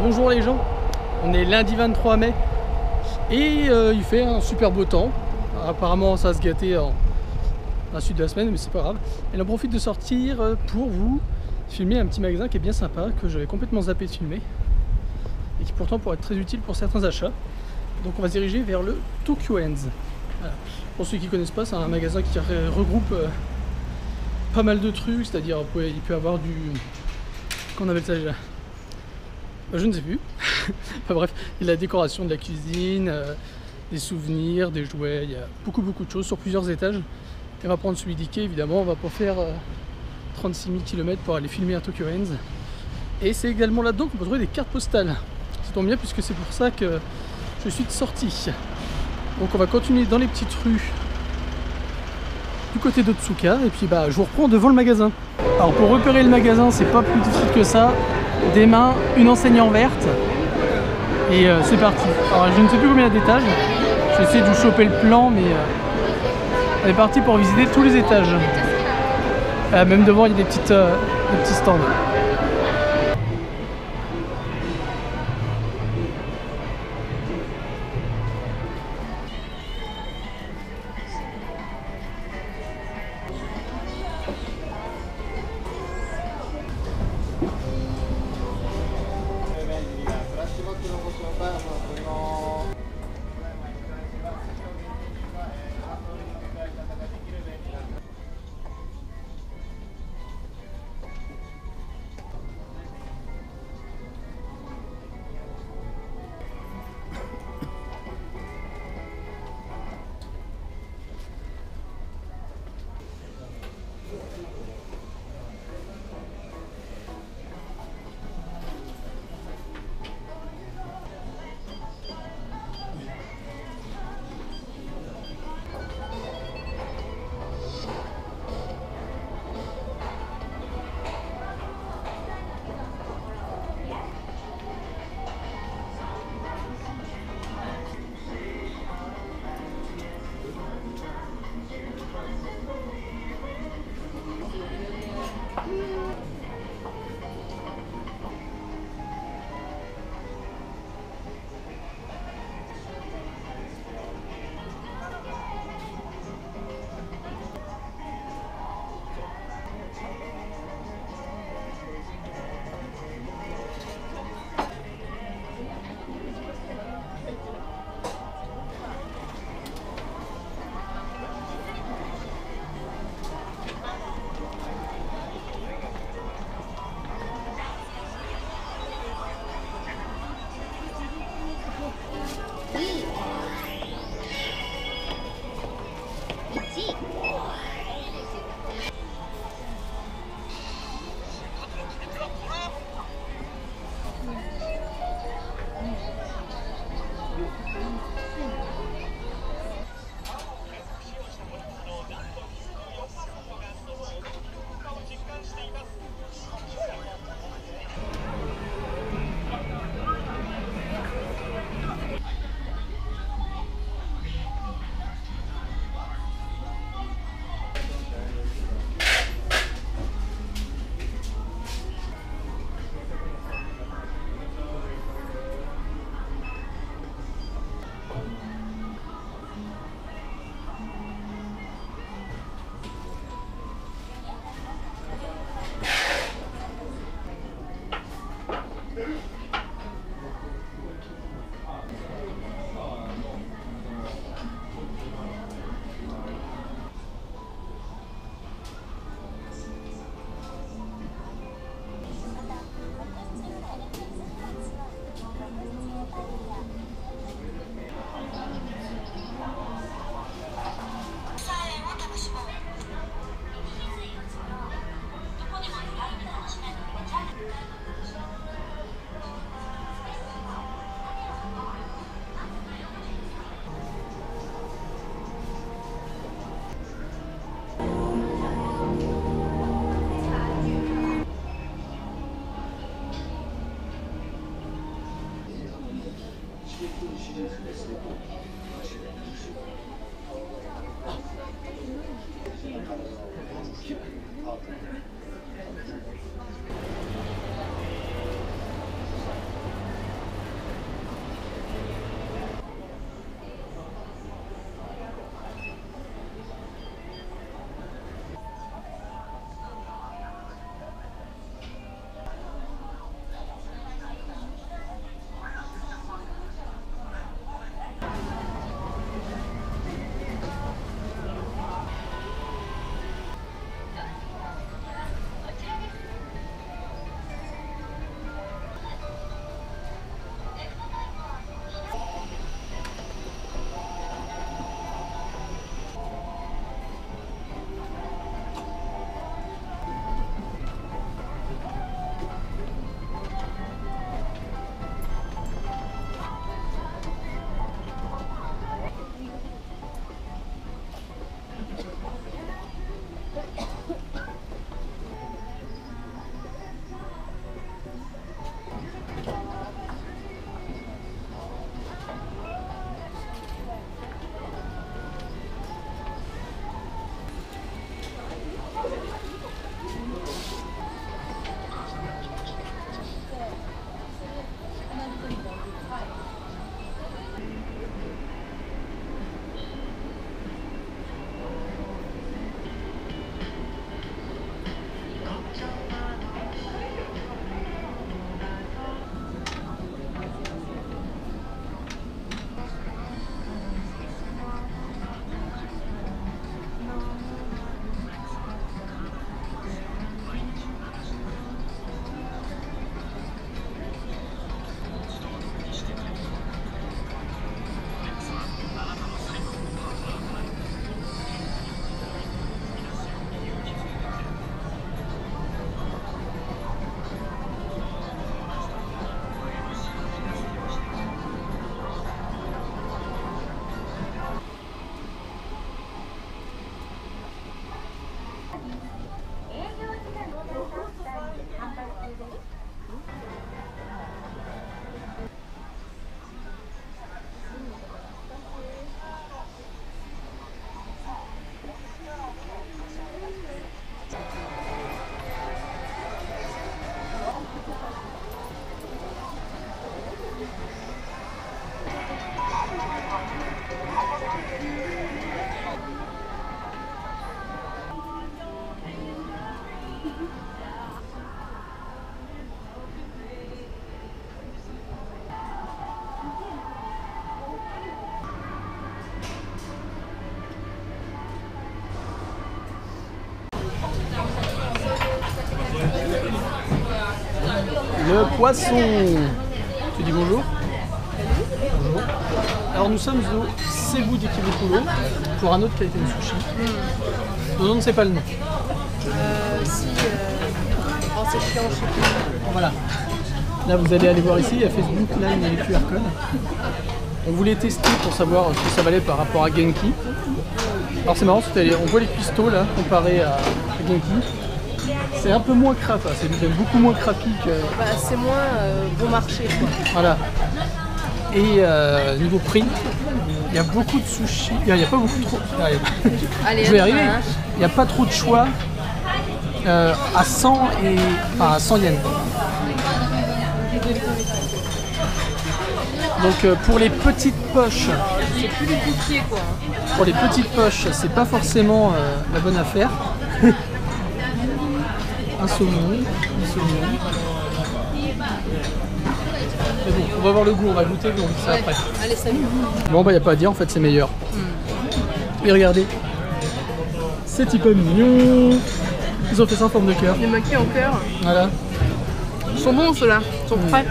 Bonjour les gens, on est lundi 23 mai et il fait un super beau temps. Apparemment ça va se gâter à la suite de la semaine, mais c'est pas grave. Et on profite de sortir pour vous filmer un petit magasin qui est bien sympa, que j'avais complètement zappé de filmer et qui pourtant pourrait être très utile pour certains achats. Donc on va se diriger vers le Tokyo Hands. Voilà. Pour ceux qui ne connaissent pas, c'est un magasin qui regroupe pas mal de trucs, c'est-à-dire il peut avoir du... Qu'on appelle ça déjà? Je ne sais plus. Enfin bref, il y a la décoration de la cuisine, des souvenirs, des jouets, il y a beaucoup de choses sur plusieurs étages. Et on va prendre celui d'Ikea évidemment, on va pas faire 36 000 km pour aller filmer à Tokyo Hands. Et c'est également là-dedans qu'on peut trouver des cartes postales. Ça tombe bien puisque c'est pour ça que je suis de sortie. Donc on va continuer dans les petites rues du côté d'Otsuka et puis je vous reprends devant le magasin. Alors pour repérer le magasin, c'est pas plus difficile que ça. Des mains, une enseigne en verte et c'est parti. Alors je ne sais plus combien il y a d'étages, j'essaie de vous choper le plan, mais on est parti pour visiter tous les étages. Même devant il y a des petits stands. le poisson. Tu dis bonjour? Bonjour. Alors nous sommes au Cebu di Kibukuro pour un autre qualité de sushi. Dont on ne sait pas le nom. Oh, c'est chiant, je sais plus. Voilà. Là vous allez aller voir ici, il y a Facebook, là il y a les QR codes. On voulait tester pour savoir ce que ça valait par rapport à Genki. Alors c'est marrant, on voit les cuistots là comparé à Genki. C'est un peu moins crap, c'est beaucoup moins crappy que... Bah, c'est moins bon marché quoi. Voilà. Et niveau prix, il y a beaucoup de sushis. Il n'y a pas beaucoup trop. Allez, je vais y arriver. hein. Il n'y a pas trop de choix à 100 et enfin, à 100 yens. Donc pour les petites poches, C'est plus les boutiers quoi. pour les petites poches, c'est pas forcément la bonne affaire. Un saumon. Mais bon, on va voir le goût, on va goûter, mais on dit ça après. Allez, salut. Bon bah y a pas à dire, en fait c'est meilleur. Et regardez, c'est hyper mignon. Ils ont fait ça en forme de cœur. Les maquis en cœur. Voilà. Ils sont bons ceux-là, ils sont frais.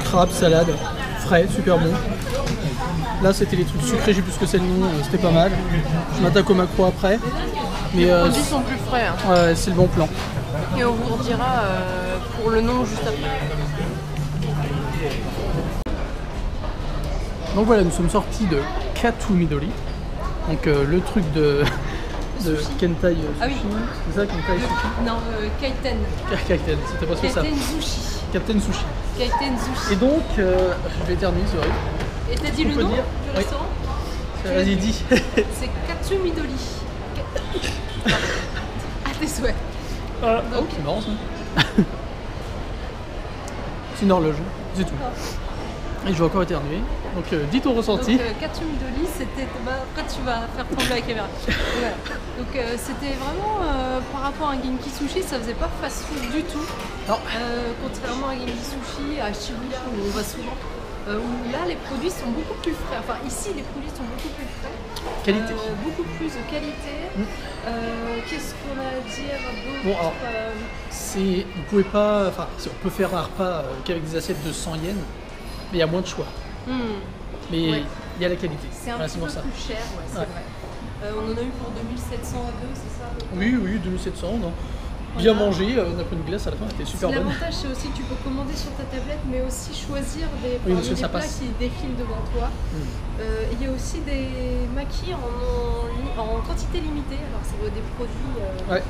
Crabe, salade, frais, super bon. Là c'était les trucs sucrés, je sais plus ce que c'est le nom, c'était pas mal. Je m'attaque au macro après. Mais Les produits sont plus frais. Hein. ouais, c'est le bon plan. Et on vous redira pour le nom juste après. Donc voilà, nous sommes sortis de Katu Midori. Donc le truc de Kentai Sushi. Ah oui. C'est ça, Kentai Sushi? Non, Kaiten. Kaiten, c'était pas ça. Kaiten Sushi. Captain Sushi. Kaiten Sushi. Et donc, je vais éternuer, c'est horrible. Et t'as dit on le peut nom dire du Oui. restaurant? Vas-y, dis. C'est Katsu Midori. À tes souhaits. Oh, c'est marrant ça. C'est une horloge, c'est tout. Et je vais encore éternuer. Donc, dis ton ressenti. Donc, Katsu Midori, c'était. Bah, après, tu vas faire trembler la caméra. Voilà. Donc, c'était vraiment par rapport à Genki Sushi, ça faisait pas fast-food du tout. Non. Contrairement à Genki Sushi, à Shibuya, où on va souvent. Où là, les produits sont beaucoup plus frais. Enfin, ici, les produits sont beaucoup plus frais. Qualité. Beaucoup plus de qualité. Qu'est-ce qu'on a à dire d'autre? Bon, alors, vous pouvez pas. Enfin, on peut faire un repas qu'avec des assiettes de 100 yens, mais il y a moins de choix. Mais il Ouais. y a la qualité. C'est un Voilà, petit pour peu ça. plus cher, ouais, c'est Ouais. vrai. On en a eu pour 2700 à deux, c'est ça? Oui, 2700, non. Bien Voilà. mangé, on a pris une glace à la fin, c'était super bonne. L'avantage, c'est aussi que tu peux commander sur ta tablette, mais aussi choisir Oui, parce que ça plats passe. qui défilent devant toi. Il y a aussi des maquis en quantité limitée, alors ça doit être des produits. Ouais.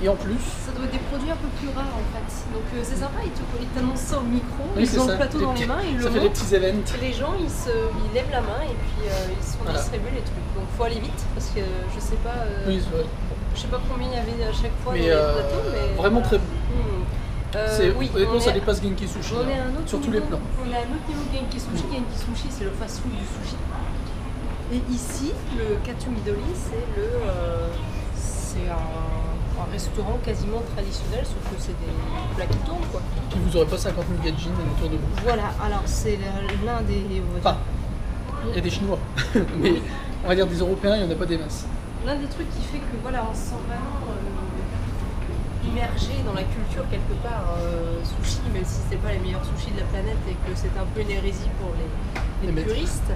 Et en plus, Ça doit être des produits un peu plus rares en fait. Donc c'est sympa, ils t'annoncent ça au micro, oui, ils ont ça. le plateau Des dans les petits- mains, ils le ça fait des montrent. petits events. Les gens ils lèvent la main et puis ils se font Voilà. distribuer les trucs. Donc faut aller vite parce que je sais pas, Oui, c'est vrai. je sais pas combien il y avait à chaque fois Mais dans les plateaux, mais vraiment très bon. Oui, Honnêtement, on ça est- dépasse Genki Sushi On est à là, un autre sur tous les niveau- plans. On est à un autre niveau de Genki Sushi. Genki Sushi, c'est le fast-food du sushi. Et ici, le Katsu Midori, c'est un restaurant quasiment traditionnel, sauf que c'est des plats qui tournent, quoi. Puis vous aurez pas 50 000 gadjins autour de vous. Voilà, alors c'est l'un des... Enfin, il y a des Chinois, mais on va dire des Européens, il n'y en a pas des masses. L'un des trucs qui fait que voilà, on se sent vraiment immergé dans la culture quelque part sushi, même si c'est pas les meilleurs sushis de la planète et que c'est un peu une hérésie pour les maîtres. puristes.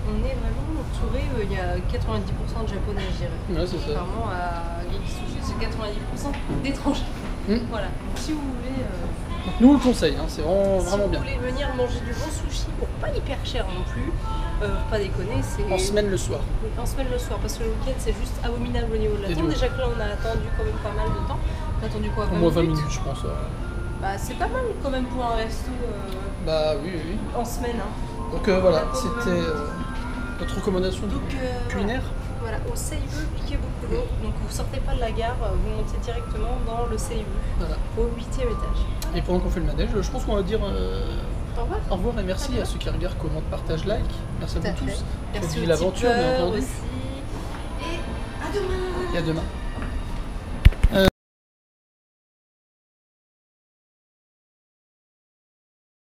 On est vraiment entouré, il y a 90% de japonais, je dirais. Ouais, c'est ça. Contrairement à Genki Sushi, c'est 90% d'étrangers. Voilà, donc si vous voulez... Donc nous on le conseille, hein, c'est vraiment, si vraiment vous bien. voulez venir manger du bon sushi pour pas hyper cher non plus, pas déconner, c'est... En semaine le soir. Oui, en semaine le soir, parce que le week-end c'est juste abominable au niveau de Et l'attente. du- Déjà que là on a attendu quand même pas mal de temps. On a attendu quoi, 20 Au moins 20 minutes? minutes, je pense. Bah c'est pas mal quand même pour un resto Bah oui. en semaine. Hein. Donc voilà, c'était notre recommandation Donc culinaire. voilà, au Seibu Ikebukuro. Donc vous sortez pas de la gare, vous montez directement dans le Seibu, Voilà. au 8e étage. Et pendant qu'on fait le manège, je pense qu'on va dire Au revoir. au revoir et merci à ceux qui regardent, commentent, partagent, like. Merci à Tout à vous tous. fait. Merci Faites aux l'aventure, bien tipeurs entendu. aussi. Et à demain. Et à demain.